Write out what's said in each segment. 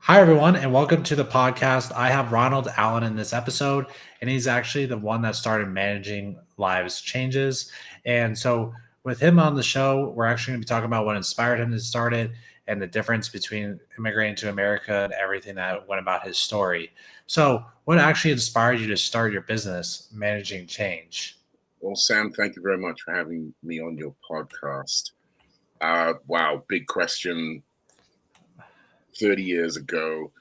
Hi, everyone, and welcome to the podcast. I have Ronald Allen in this episode, and he's actually the one that started managing lives changes. And so, with him on the show, we're actually going to be talking about what inspired him to start it and the difference between immigrating to America and everything that went about his story. So, what actually inspired you to start your business, managing change? Well, Sam, thank you very much for having me on your podcast. Wow, big question. 30 years ago,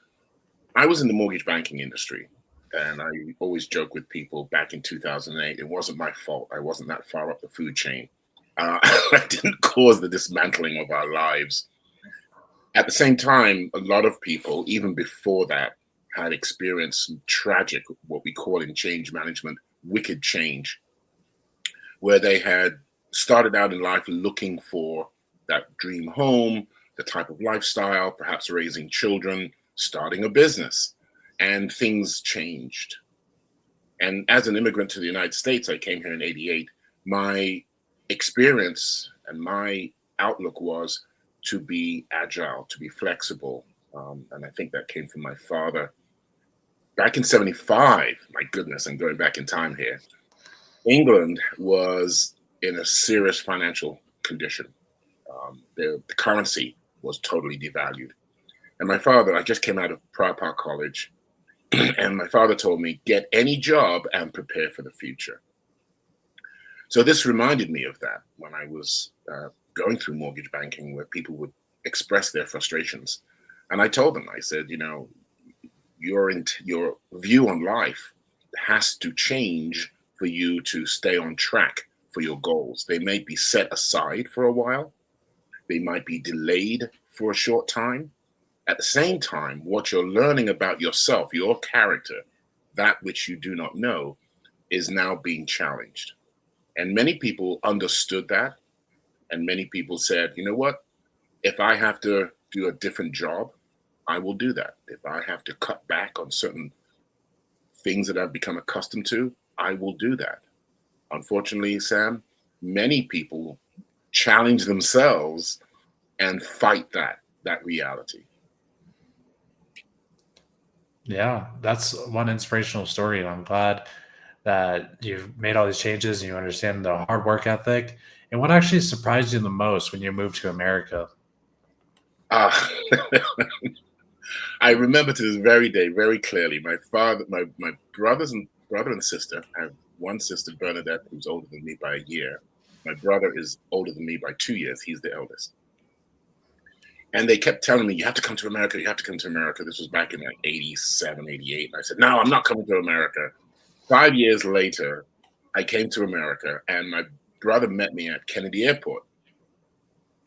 I was in the mortgage banking industry. And I always joke with people back in 2008, it wasn't my fault. I wasn't that far up the food chain. I didn't cause the dismantling of our lives. At the same time, a lot of people, even before that, had experienced some tragic, what we call in change management, wicked change, where they had started out in life looking for that dream home, the type of lifestyle, perhaps raising children, starting a business, and things changed. And as an immigrant to the United States, I came here in '88. My experience and my outlook was to be agile, to be flexible. And I think that came from my father. Back in '75, my goodness, I'm going back in time here. England was in a serious financial condition. The currency was totally devalued. And my father, I just came out of Prior Park College, and my father told me, get any job and prepare for the future. So this reminded me of that when I was going through mortgage banking, where people would express their frustrations. And I told them, I said, your view on life has to change for you to stay on track for your goals. They may be set aside for a while, they might be delayed for a short time. At the same time, what you're learning about yourself, your character, that which you do not know, is now being challenged. And many people understood that. And many people said, you know what? If I have to do a different job, I will do that. If I have to cut back on certain things that I've become accustomed to, I will do that. Unfortunately, Sam, many people challenge themselves and fight that reality. Yeah, that's one inspirational story, and I'm glad that you've made all these changes and you understand the hard work ethic. And what actually surprised you the most when you moved to America? Uh, I remember to this very day very clearly. My father, my brother and sister. I have one sister, Bernadette, who's older than me by a year. My brother is older than me by 2 years. He's the eldest. And they kept telling me, you have to come to America. You have to come to America. This was back in like '87, '88. And I said, no, I'm not coming to America. 5 years later, I came to America, and my brother met me at Kennedy Airport.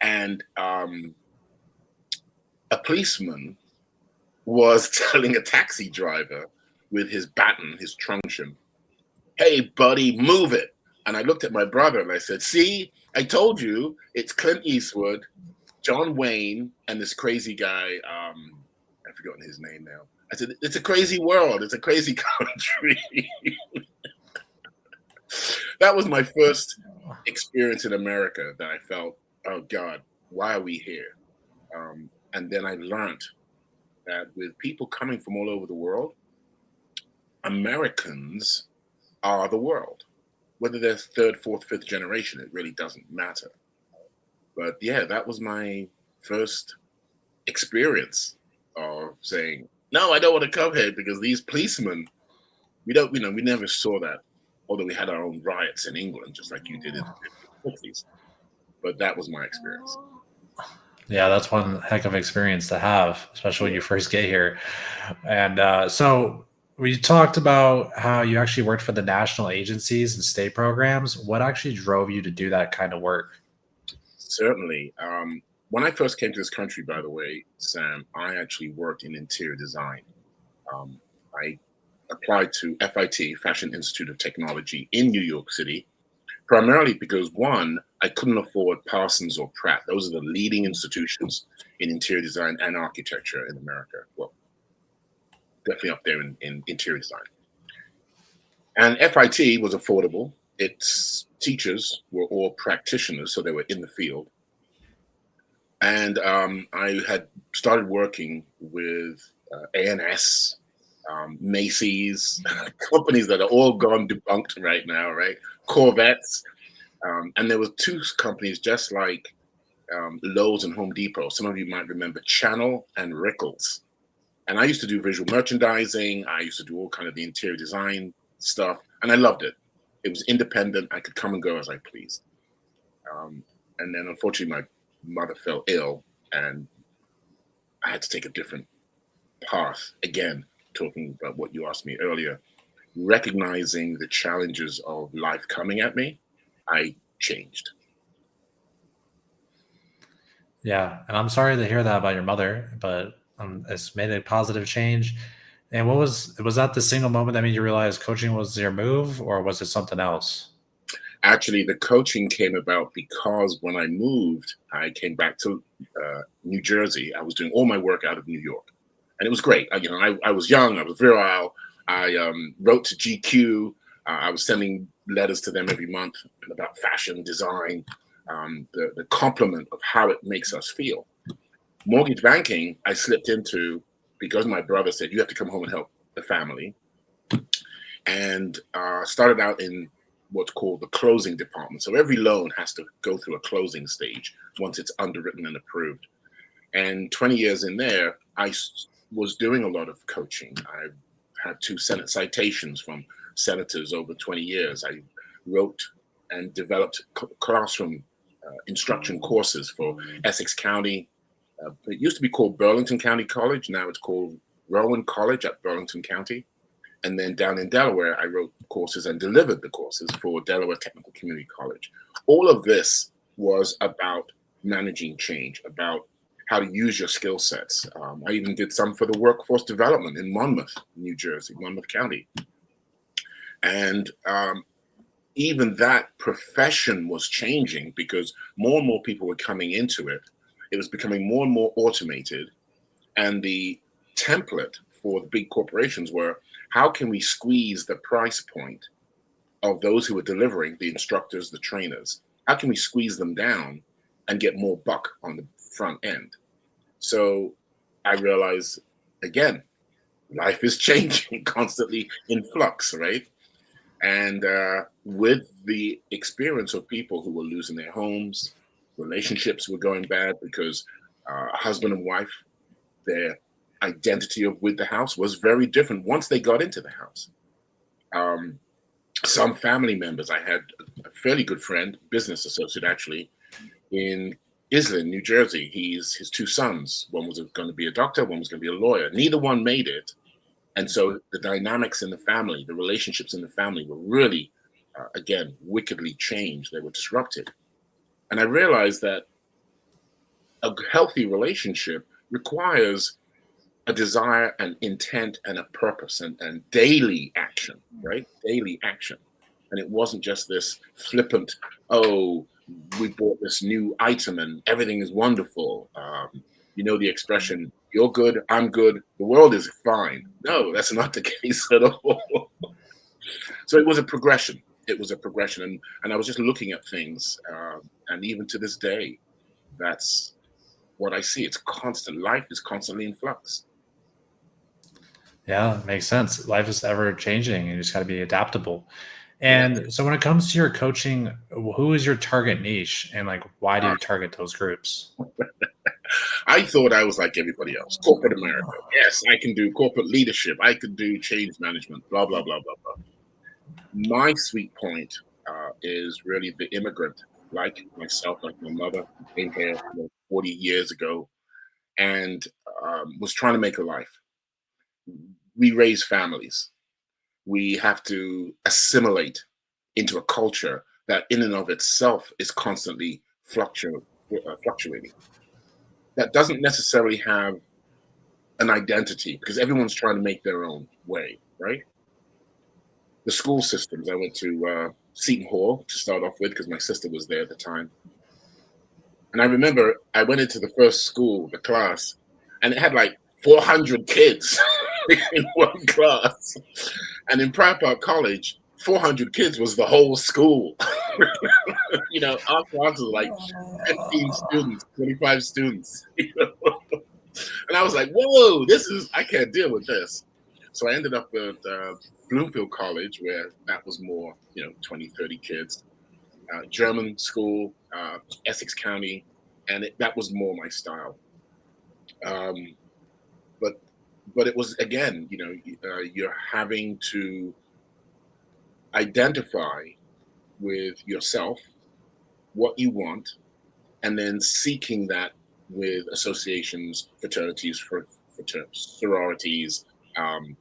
And a policeman was telling a taxi driver with his baton, his truncheon, hey, buddy, move it. And I looked at my brother and I said, see, I told you it's Clint Eastwood, John Wayne, and this crazy guy. I've forgotten his name now. I said, it's a crazy world. It's a crazy country. That was my first experience in America that I felt, oh God, why are we here? And then I learned that with people coming from all over the world, Americans are the world. Whether they're third, fourth, fifth generation, it really doesn't matter. But yeah, that was my first experience of saying, no, I don't want to come here because these policemen, we don't, we never saw that. Although we had our own riots in England, just like you did in the 50s. But that was my experience. Yeah, that's one heck of experience to have, especially when Yeah. you first get here. And so we talked about how you actually worked for the national agencies and state programs. What actually drove you to do that kind of work? Certainly. When I first came to this country, by the way, Sam, I actually worked in interior design. I applied to FIT, Fashion Institute of Technology in New York City, primarily because one, I couldn't afford Parsons or Pratt. Those are the leading institutions in interior design and architecture in America. Well, definitely up there in interior design. And FIT was affordable. Its teachers were all practitioners, so they were in the field. And I had started working with ANS, Macy's, companies that are all gone debunked right now, right? Corvettes. And there were two companies just like Lowe's and Home Depot. Some of you might remember Channel and Rickles. And I used to do visual merchandising. I used to do all kind of the interior design stuff, and I loved it. It was independent. I could come and go as I pleased. And then unfortunately, my mother fell ill, and I had to take a different path. Again, talking about what you asked me earlier, recognizing the challenges of life coming at me, I changed. Yeah, and I'm sorry to hear that about your mother, but it's made a positive change. And was that the single moment that made you realize coaching was your move, or was it something else? Actually, the coaching came about because when I moved, I came back to New Jersey. I was doing all my work out of New York, and it was great. I was young, I was virile. I wrote to GQ. I was sending letters to them every month about fashion, design, the compliment of how it makes us feel. Mortgage banking, I slipped into because my brother said, you have to come home and help the family. And started out in what's called the closing department. So every loan has to go through a closing stage once it's underwritten and approved. And 20 years in there, was doing a lot of coaching. I had 2 Senate citations from senators over 20 years. I wrote and developed classroom instruction courses for Essex County. It used to be called Burlington County College. Now it's called Rowan College at Burlington County. And then down in Delaware, I wrote courses and delivered the courses for Delaware Technical Community College. All of this was about managing change, about how to use your skill sets. I even did some for the workforce development in Monmouth, New Jersey, Monmouth County. And even that profession was changing because more and more people were coming into it. It was becoming more and more automated. And the template for the big corporations were, how can we squeeze the price point of those who are delivering, the instructors, the trainers? How can we squeeze them down and get more buck on the front end? So I realized, again, life is changing, constantly in flux, right? And with the experience of people who were losing their homes, relationships were going bad because husband and wife, their identity of with the house was very different once they got into the house. Some family members, I had a fairly good friend, business associate actually, in Islin, New Jersey. His 2 sons, one was going to be a doctor, one was going to be a lawyer. Neither one made it. And so the dynamics in the family, the relationships in the family were really, again, wickedly changed. They were disrupted. And I realized that a healthy relationship requires a desire, an intent, and a purpose, and daily action, right? Daily action. And it wasn't just this flippant, oh, we bought this new item and everything is wonderful. You know the expression, you're good, I'm good, the world is fine. No, that's not the case at all. So it was a progression. It was a progression. And I was just looking at things. And even to this day, that's what I see. It's constant. Life is constantly in flux. Yeah, makes sense. Life is ever changing, and you just got to be adaptable. Yeah. And so, when it comes to your coaching, who is your target niche, and like, why do Uh, you target those groups? I thought I was like everybody else, corporate America. Yes, I can do corporate leadership. I could do change management, blah, blah, blah, blah, blah. My sweet point is really the immigrant, like myself, like my mother, who came here 40 years ago and was trying to make a life. We raise families. We have to assimilate into a culture that in and of itself is constantly fluctuating. That doesn't necessarily have an identity because everyone's trying to make their own way, right? The school systems, I went to Seton Hall to start off with because my sister was there at the time. And I remember I went into the first school, the class, and it had like 400 kids in one class. And in Pryor Park College, 400 kids was the whole school. Our class was like 15 students, 25 students. And I was like, whoa, I can't deal with this. So I ended up at Bloomfield College, where that was more, 20, 30 kids. German school, Essex County, and that was more my style. Um, but but it was, again, you're having to identify with yourself what you want, and then seeking that with associations, fraternities, sororities, um,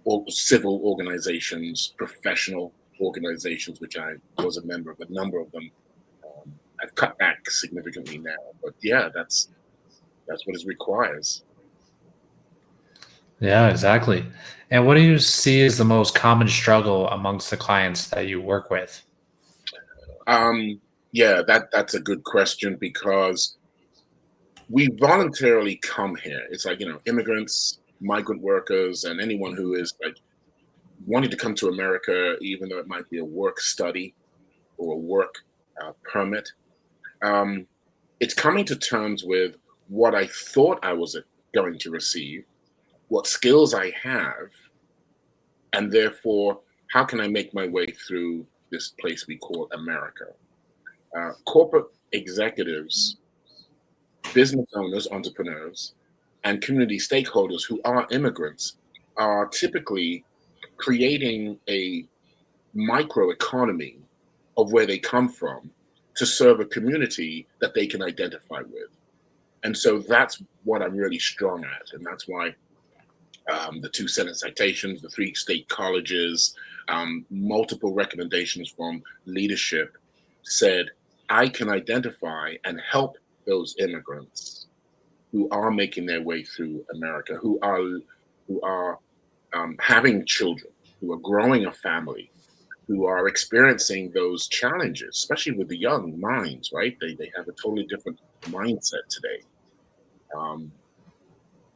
or civil organizations, professional organizations, which I was a member of a number of them. I've cut back significantly now, but yeah, that's what it requires. Yeah, exactly. And what do you see as the most common struggle amongst the clients that you work with? Yeah, that's a good question, because we voluntarily come here. It's like, immigrants, migrant workers, and anyone who is like wanting to come to America, even though it might be a work study or a work permit. Um, it's coming to terms with what I thought I was going to receive, what skills I have, and therefore, how can I make my way through this place we call America? Corporate executives, business owners, entrepreneurs, and community stakeholders who are immigrants are typically creating a microeconomy of where they come from to serve a community that they can identify with. And so that's what I'm really strong at. And that's why the 2 Senate citations, the 3 state colleges, multiple recommendations from leadership said, I can identify and help those immigrants who are making their way through America, who are having children, who are growing a family, who are experiencing those challenges, especially with the young minds, right? They have a totally different mindset today. Um,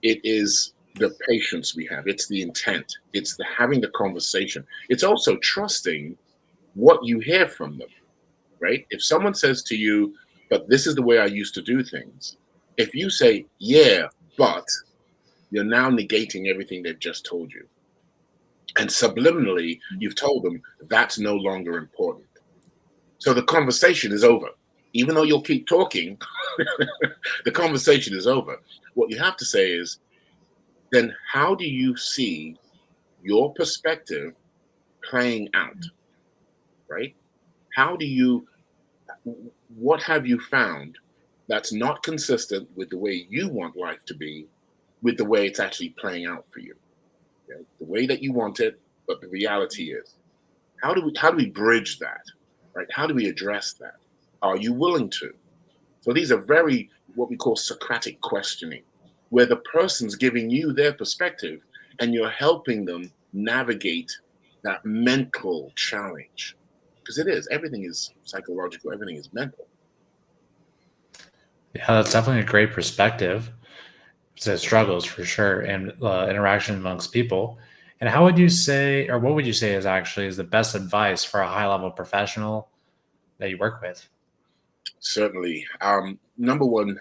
it is the patience we have, it's the intent, it's the having the conversation. It's also trusting what you hear from them, right? If someone says to you, but this is the way I used to do things, if you say, yeah, but you're now negating everything they've just told you. And subliminally, you've told them that's no longer important. So the conversation is over. Even though you'll keep talking, the conversation is over. What you have to say is, then how do you see your perspective playing out, right? How do you, what have you found that's not consistent with the way you want life to be, with the way it's actually playing out for you? Okay? The way that you want it, but the reality is, how do we bridge that, right? How do we address that? Are you willing to? So these are very what we call Socratic questioning, where the person's giving you their perspective and you're helping them navigate that mental challenge. Because it is, everything is psychological, everything is mental. Yeah, that's definitely a great perspective. It struggles for sure, and interaction amongst people. And how would you say, or what would you say is actually is the best advice for a high level professional that you work with? Certainly. Number one,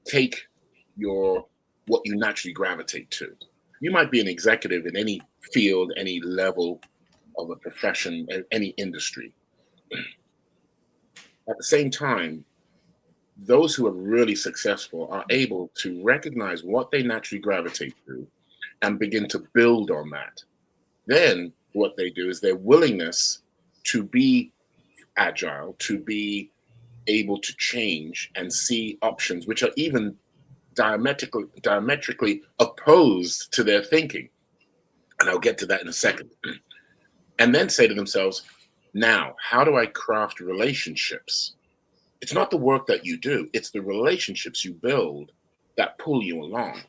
take your what you naturally gravitate to. You might be an executive in any field, any level of a profession, any industry. At the same time, those who are really successful are able to recognize what they naturally gravitate to and begin to build on that. Then what they do is their willingness to be agile, to be able to change and see options which are even diametrically opposed to their thinking. And I'll get to that in a second. And then say to themselves, now, how do I craft relationships? It's not the work that you do, it's the relationships you build that pull you along.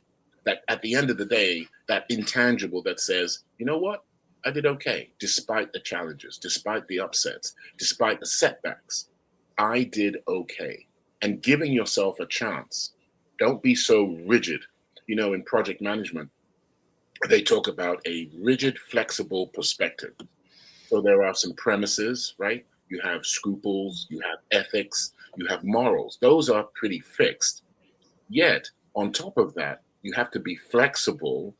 That at the end of the day, that intangible that says, you know what? I did okay, despite the challenges, despite the upsets, despite the setbacks. I did okay. And giving yourself a chance. Don't be so rigid. In project management, they talk about a rigid, flexible perspective. So there are some premises, right? you have scruples, you have ethics, you have morals. Those are pretty fixed. Yet, on top of that, you have to be flexible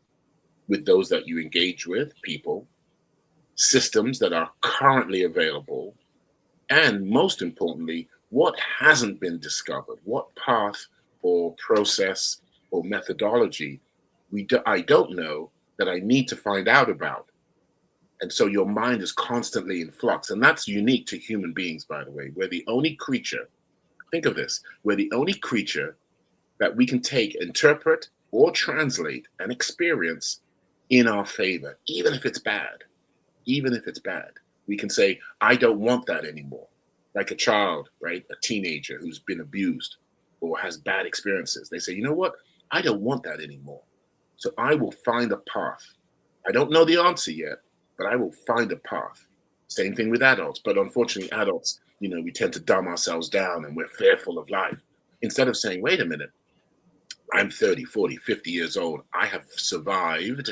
with those that you engage with, people, systems that are currently available, and most importantly, what hasn't been discovered, what path or process or methodology I don't know that I need to find out about. And so your mind is constantly in flux. And that's unique to human beings, by the way. We're the only creature, think of this, we're the only creature that we can take, interpret, or translate an experience in our favor, even if it's bad. Even if it's bad, we can say, I don't want that anymore. Like a child, right? A teenager who's been abused or has bad experiences. They say, you know what? I don't want that anymore. So I will find a path. I don't know the answer yet, but I will find a path. Same thing with adults. But unfortunately, adults, we tend to dumb ourselves down and we're fearful of life. Instead of saying, wait a minute, I'm 30, 40, 50 years old. I have survived.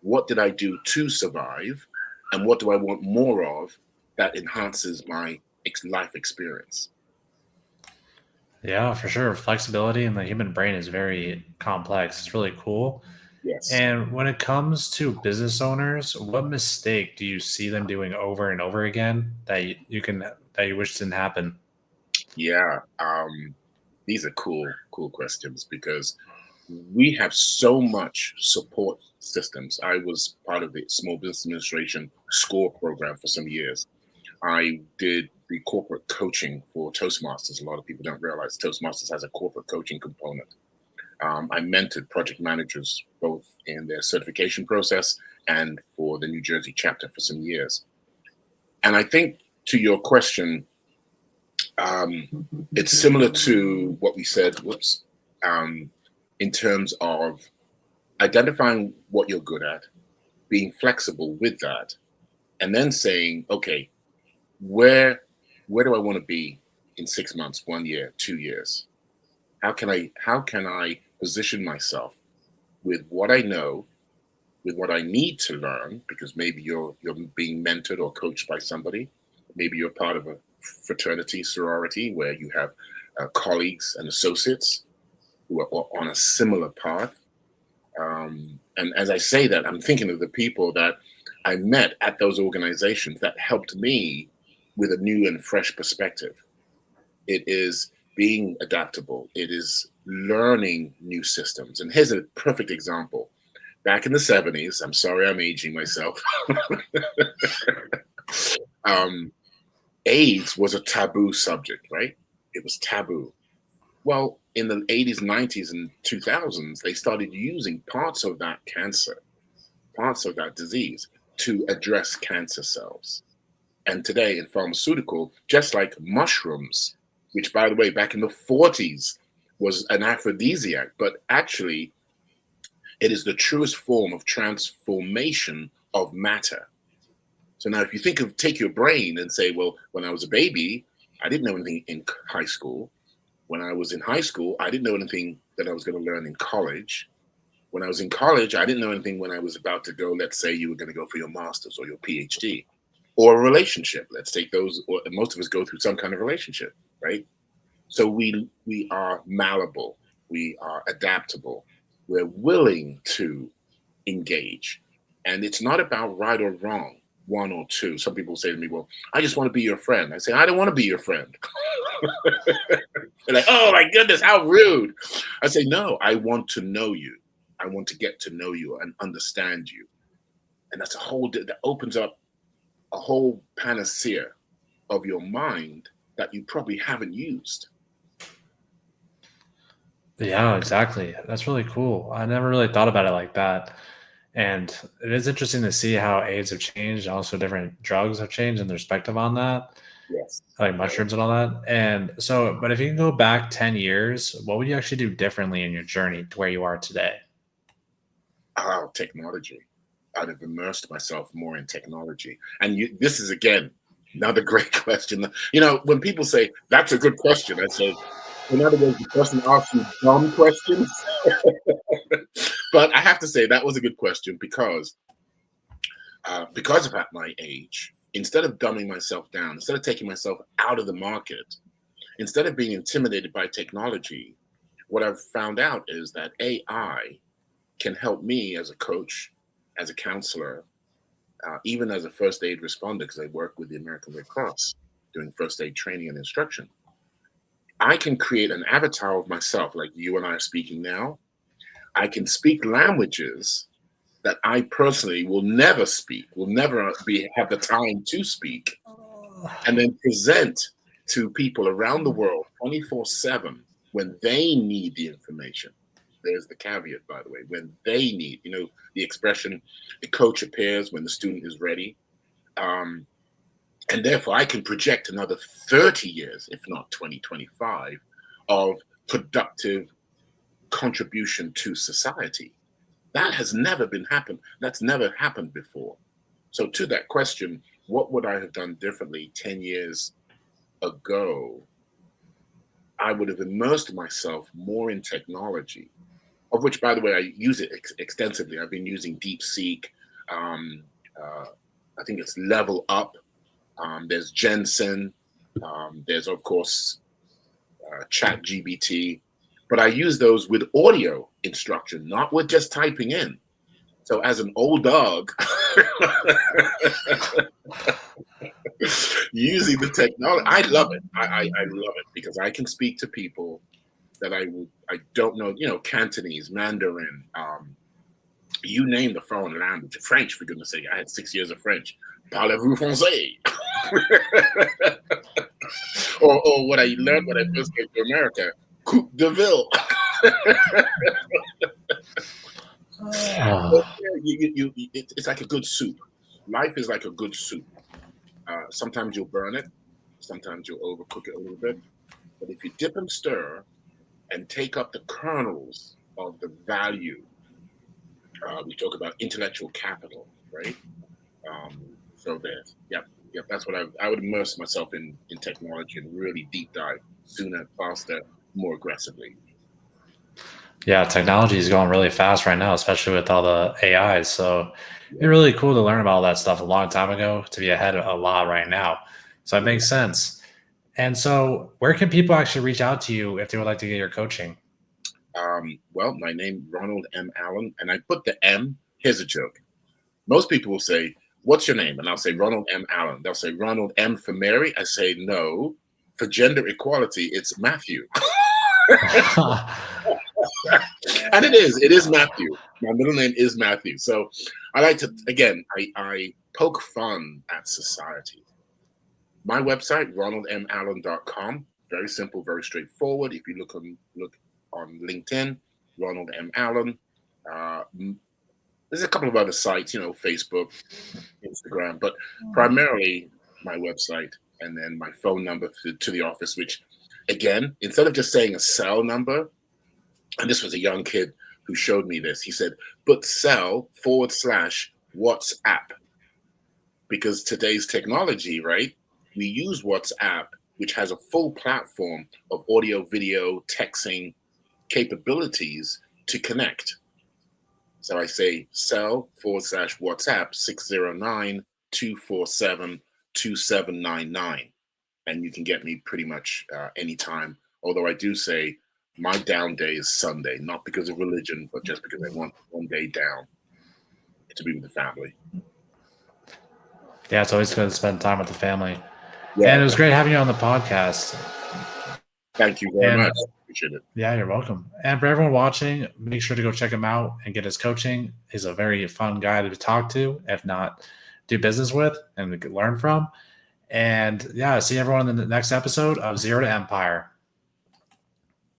What did I do to survive? And what do I want more of that enhances my life experience? Yeah, for sure. Flexibility in the human brain is very complex. It's really cool. Yes. And when it comes to business owners, what mistake do you see them doing over and over again that you wish didn't happen? Yeah. These are cool questions because we have so much support systems. I was part of the Small Business Administration SCORE program for some years. I did the corporate coaching for Toastmasters. A lot of people don't realize Toastmasters has a corporate coaching component. I mentored project managers both in their certification process and for the New Jersey chapter for some years. And I think to your question, it's similar to what we said, in terms of identifying what you're good at, being flexible with that, and then saying, okay, where do I want to be in 6 months, 1 year, 2 years? How can I position myself with what I know, with what I need to learn? Because maybe you're being mentored or coached by somebody. Maybe you're part of a fraternity, sorority, where you have colleagues and associates who are on a similar path. And as I say that, I'm thinking of the people that I met at those organizations that helped me with a new and fresh perspective. It is being adaptable. It is learning new systems. And here's a perfect example. Back in the 70s, I'm sorry I'm aging myself. um, AIDS was a taboo subject, right? It was taboo. Well, in the 80s, 90s, and 2000s, they started using parts of that cancer, parts of that disease to address cancer cells. And today in pharmaceutical, just like mushrooms, which by the way, back in the 40s was an aphrodisiac, but actually it is the truest form of transformation of matter. So now if you take your brain and say, well, when I was a baby, I didn't know anything in high school. When I was in high school, I didn't know anything that I was going to learn in college. When I was in college, I didn't know anything when I was about to go, let's say you were going to go for your master's or your PhD or a relationship. Let's take those, or most of us go through some kind of relationship, right? So we are malleable, we are adaptable, we're willing to engage. And it's not about right or wrong, one or two. Some people say to me, well, I just want to be your friend. I say, I don't want to be your friend. They're like, oh my goodness, how rude. I say, no, I want to know you. I want to get to know you and understand you. And that opens up a whole panacea of your mind that you probably haven't used. Yeah, exactly. That's really cool. I never really thought about it like that. And it is interesting to see how AIDS have changed. Also, different drugs have changed and the perspective on that, Yes. like Right. mushrooms and all that. And so, but if you can go back 10 years, what would you actually do differently in your journey to where you are today? Oh, technology. I'd have immersed myself more in technology. And this is again another great question. When people say that's a good question, I say, in other words, the person asks you dumb questions. But I have to say that was a good question because of at my age. instead of dumbing myself down, instead of taking myself out of the market, instead of being intimidated by technology, what I've found out is that AI can help me as a coach, as a counselor, even as a first aid responder, because I work with the American Red Cross doing first aid training and instruction. I can create an avatar of myself, like you and I are speaking now. I can speak languages that I personally will never speak, will never have the time to speak, and then present to people around the world 24/7 when they need the information. There's the caveat, by the way, when they need, the expression, the coach appears when the student is ready. And therefore, I can project another 30 years, if not 2025, of productive contribution to society. That has never been happened. That's never happened before. So to that question, what would I have done differently 10 years ago? I would have immersed myself more in technology, of which, by the way, I use it extensively. I've been using DeepSeek. I think it's Level Up. There's Jensen. There's, of course, ChatGPT. But I use those with audio instruction, not with just typing in. So as an old dog, using the technology, I love it. I love it because I can speak to people that I don't know, Cantonese, Mandarin, you name the foreign language, French, for goodness sake. I had 6 years of French. Parlez-vous français? or what I learned when I first came to America, Coupe de Ville. It's like a good soup. Life is like a good soup. Sometimes you'll burn it. Sometimes you'll overcook it a little bit. But if you dip and stir and take up the kernels of the value, we talk about intellectual capital, right? So there's, yep. That's what I would immerse myself in technology and really deep dive sooner, faster, more aggressively. Yeah, technology is going really fast right now, especially with all the AIs. So it's really cool to learn about all that stuff a long time ago to be ahead of a lot right now. So it makes sense. And so where can people actually reach out to you if they would like to get your coaching? Well, my name Ronald M. Allen, and I put the M. Here's a joke. Most people will say, "What's your name?" And I'll say Ronald M. Allen. They'll say Ronald M. for Mary. I say no. For gender equality, it's Matthew. And it is Matthew. My middle name is Matthew. So I like to, again, I poke fun at society. My website, ronaldmallen.com. Very simple, very straightforward. If you look on LinkedIn, Ronald M. Allen. There's a couple of other sites, Facebook, Instagram, but primarily my website and then my phone number to the office, which, again, instead of just saying a cell number, and this was a young kid who showed me this, he said, but cell /WhatsApp. Because today's technology, right? We use WhatsApp, which has a full platform of audio, video, texting capabilities to connect. So I say cell /WhatsApp 609-247-2799. And you can get me pretty much anytime. Although I do say my down day is Sunday, not because of religion, but just because I want one day down to be with the family. Yeah, it's always good to spend time with the family. Yeah. And it was great having you on the podcast. Thank you very much. Appreciate it. Yeah, you're welcome. And for everyone watching, make sure to go check him out and get his coaching. He's a very fun guy to talk to, if not do business with and learn from. And yeah, see everyone in the next episode of Zero to Empire.